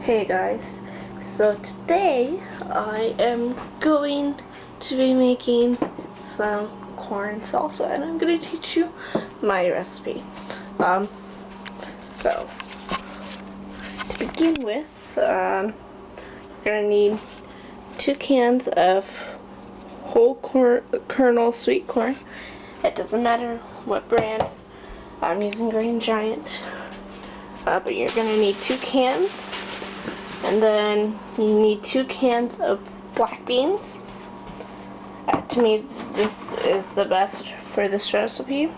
Hey guys, so today I am going to be making some corn salsa and I'm going to teach you my recipe. So to begin with, you're going to need 2 cans of whole kernel sweet corn. It doesn't matter what brand. I'm using Green Giant, but you're going to need 2 cans. And then you need 2 cans of black beans. To me, this is the best for this recipe.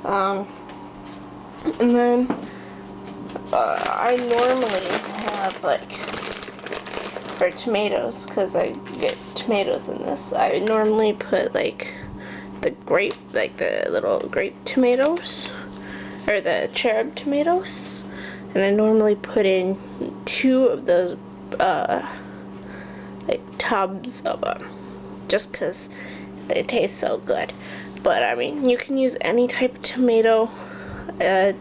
And then I normally have for tomatoes, because I get tomatoes in this, I normally put the little grape tomatoes, or the cherub tomatoes. And I normally put in 2 of those tubs of them, just because they taste so good. But I mean, you can use any type of tomato. I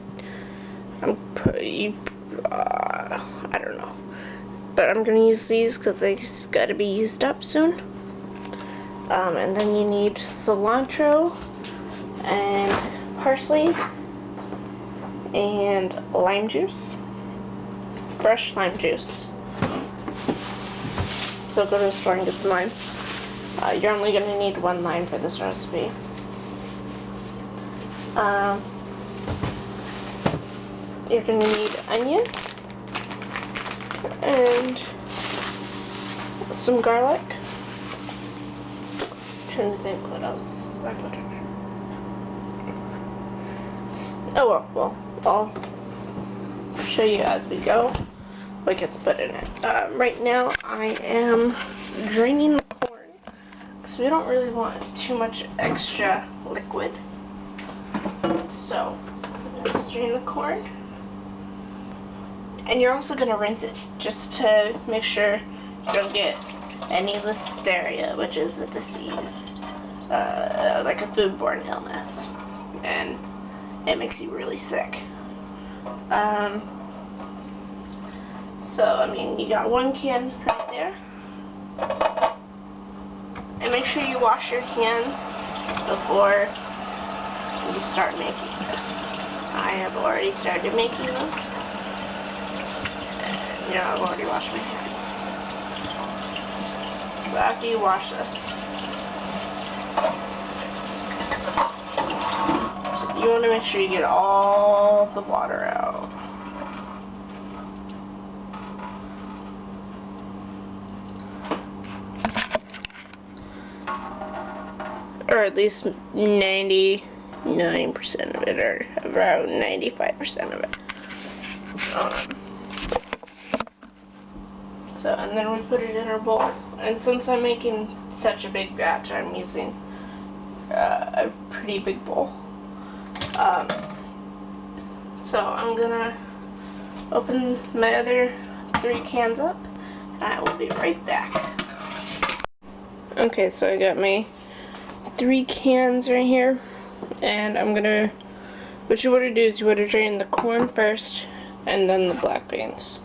don't know, but I'm gonna use these because they gotta be used up soon. And then you need cilantro and parsley and lime juice, fresh lime juice. So go to the store and get some limes. You're only going to need 1 lime for this recipe. You're going to need onion and some garlic. I'm trying to think what else I put in there. Oh well, I'll show you as we go what gets put in it. Right now I am draining the corn because we don't really want too much extra liquid. So let's drain the corn. And you're also going to rinse it just to make sure you don't get any listeria, which is a disease, like a foodborne illness. And it makes you really sick. So, I mean, you got 1 can right there. And make sure you wash your hands before you start making this. I have already started making this. And, I've already washed my hands. So after you wash this, you want to make sure you get all the water out. Or at least 99% of it, or around 95% of it. So, and then we put it in our bowl. And since I'm making such a big batch, I'm using a pretty big bowl. So I'm gonna open my other 3 cans up, and I will be right back. Okay, so I got my 3 cans right here, and what you want to do is you want to drain the corn first, and then the black beans,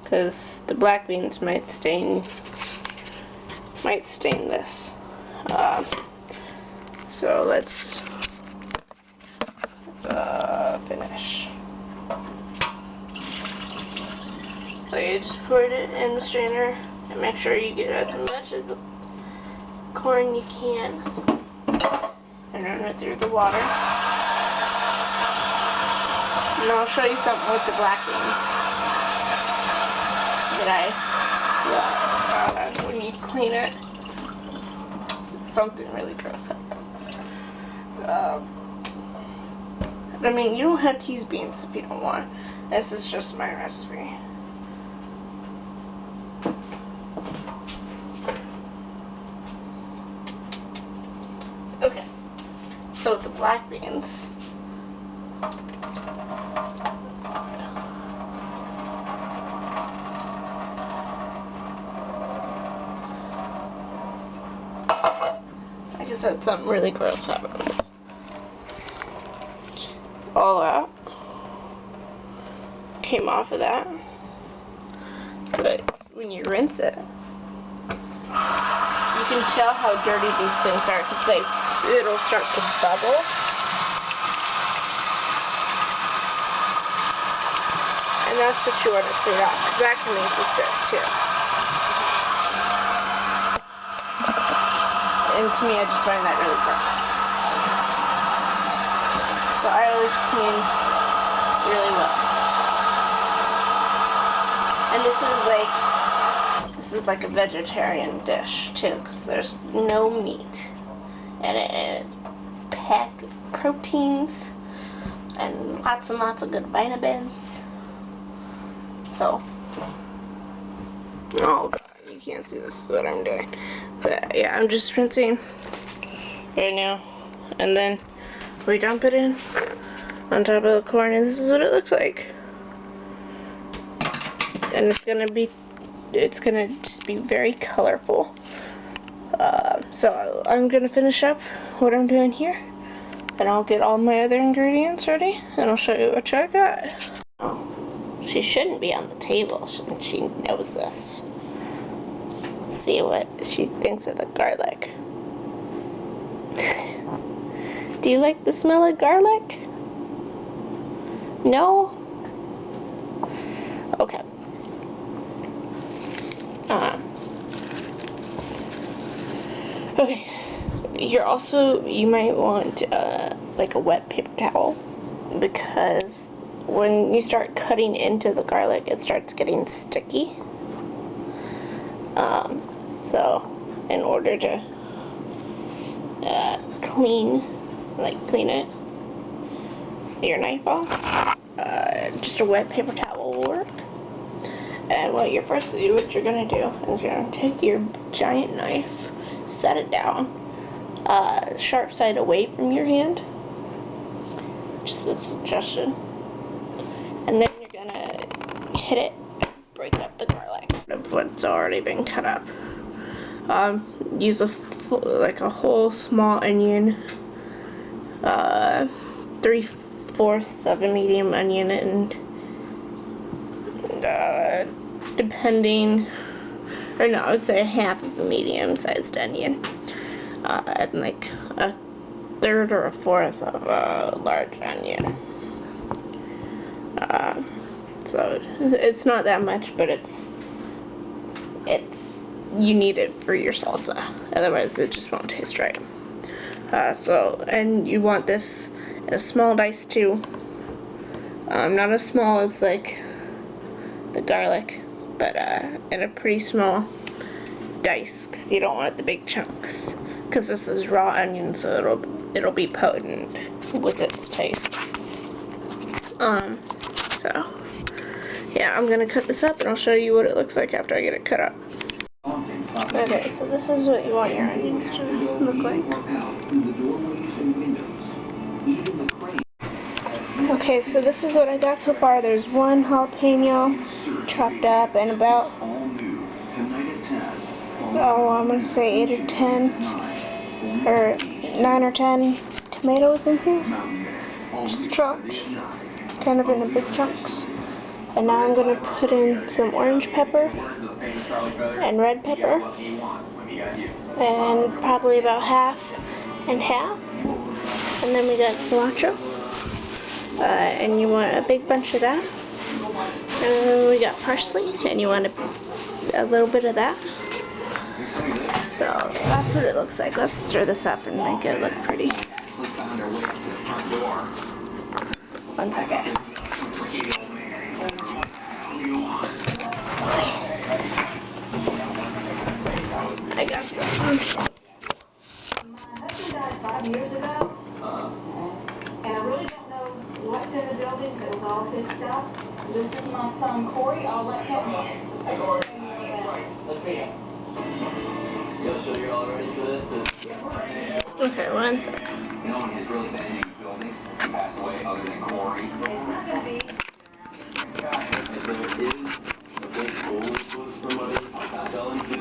because the black beans might stain this. So let's finish. So you just put it in the strainer and make sure you get as much of the corn you can and run it through the water. And I'll show you something with the black beans that when you clean it, something really gross happens. I mean, you don't have to use beans if you don't want. This is just my recipe. Okay, so with the black beans, like I said, something really gross happens. All that came off of that. But when you rinse it, you can tell how dirty these things are because it'll start to bubble. And that's what you want to clean off, because that can make you sick too. And to me, I just find that really gross. So I always clean really well. And this is like a vegetarian dish too, because there's no meat. And it's packed with proteins and lots of good vitamins. So, oh god, you can't see this is what I'm doing. But yeah, I'm just rinsing right now. And then we dump it in on top of the corn, and this is what it looks like. And it's gonna just be very colorful. So I'm gonna finish up what I'm doing here, and I'll get all my other ingredients ready, and I'll show you what I got. She shouldn't be on the table. She knows this. Let's see what she thinks of the garlic. Do you like the smell of garlic? No? Okay. Okay. You might want like a wet paper towel, because when you start cutting into the garlic, it starts getting sticky. So in order to clean it, your knife off, just a wet paper towel will work. And what you're gonna do is you're gonna take your giant knife, set it down, sharp side away from your hand, just a suggestion. And then you're gonna hit it and break up the garlic of what's already been cut up. Use a whole small onion, 3/4 of a medium onion, and I would say a half of a medium-sized onion, and like a third or a fourth of a large onion. So it's not that much, but you need it for your salsa. Otherwise, it just won't taste right. And you want this in a small dice too. Not as small as like the garlic, but in a pretty small dice, because you don't want the big chunks. Because this is raw onion, so it'll be potent with its taste. So yeah, I'm gonna cut this up, and I'll show you what it looks like after I get it cut up. Okay, so this is what you want your onions to look like. Okay, so this is what I got so far. There's one jalapeno chopped up, and about, I'm gonna say 8 or 10, or 9 or 10 tomatoes in here, just chopped, kind of in big chunks. And now I'm gonna put in some orange pepper and red pepper, and probably about half and half. And then we got cilantro, and you want a big bunch of that. And then we got parsley, and you want a little bit of that. So that's what it looks like. Let's stir this up and make it look pretty. 1 second. I got some. My husband died 5 years ago, and I really don't know what's in the buildings. It was all his stuff. This is my son Corey. I'll let him know. Let's meet him. Yeah, so you're all ready for this? Okay, 1 second. No one has really been in these buildings since he passed away, other than Corey. It's not going to be. If there is a big goal for somebody, tell him to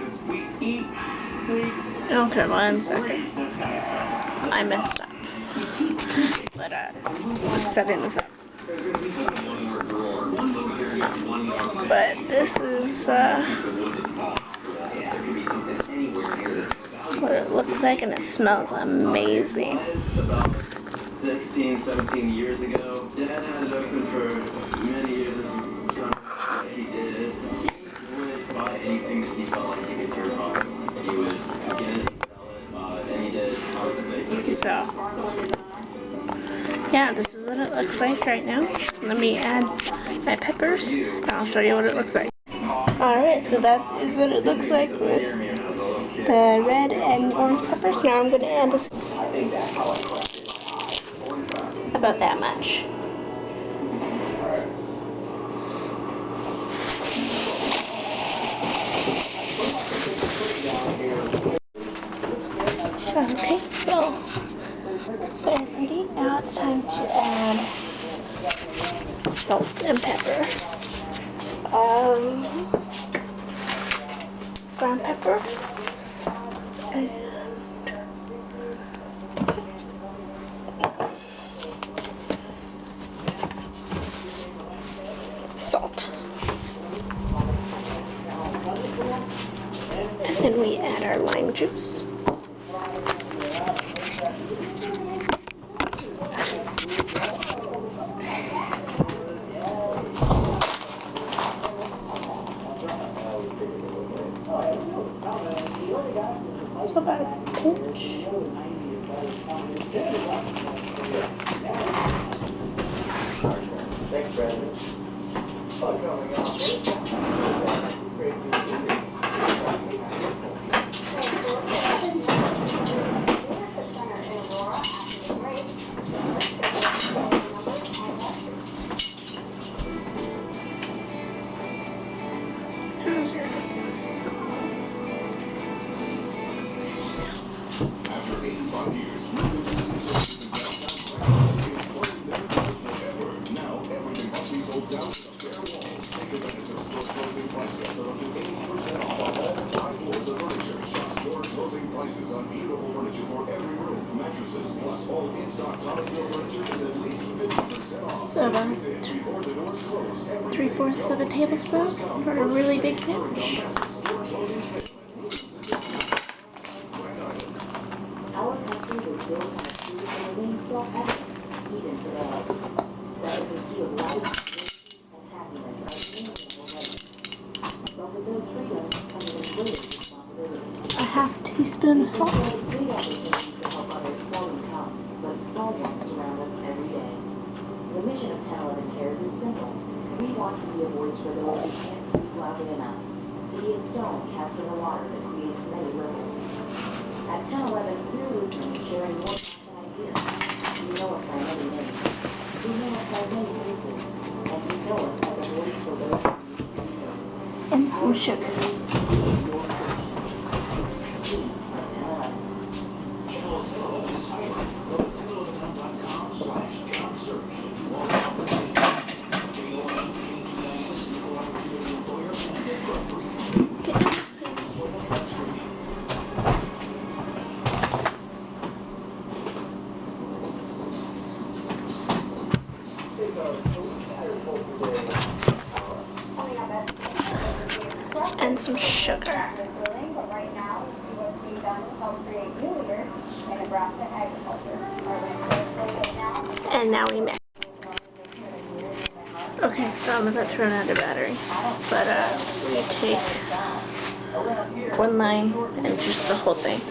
eat, sleep. Okay, 1 second. I messed up. But setting this up. But this is what it looks like, and it smells amazing. About 16, 17 years ago, Dad had it open for many years. This is kind of what he did. He would buy anything that he felt like he could tear apart. He would get it and sell it, and he did constantly. So, yeah, this is what it looks like right now. Let me add my peppers, and I'll show you what it looks like. Alright, so that is what it looks like with the red and orange peppers. Now I'm going to add this, about that much. Okay, so very pretty. Now it's time to add salt and pepper. Ground pepper and salt. And then we add our lime juice. So about a pinch. Thanks, Brandon. So about 3/4 of a tablespoon for a really big pinch. Our country was built on a tree that remains so evident even today. That the pursuit of life, and happiness are inalienable rights. But with those freedoms come with great responsibilities. A half teaspoon of salt. Big opportunities to help others seldom come, but small ones surround us every day. The mission of 1011 Cares is simple. We want to be a voice for those who can't speak loudly enough. To be a stone cast in the water that creates many ripples. At 1011, we're listening, sharing more than I hear. You know us by many names. You know us by many faces. And you know us as a voice for those who need to be heard. And some sugar. And some sugar. And now we mix. Okay, so I'm about to run out of battery. But we take one lime and just the whole thing.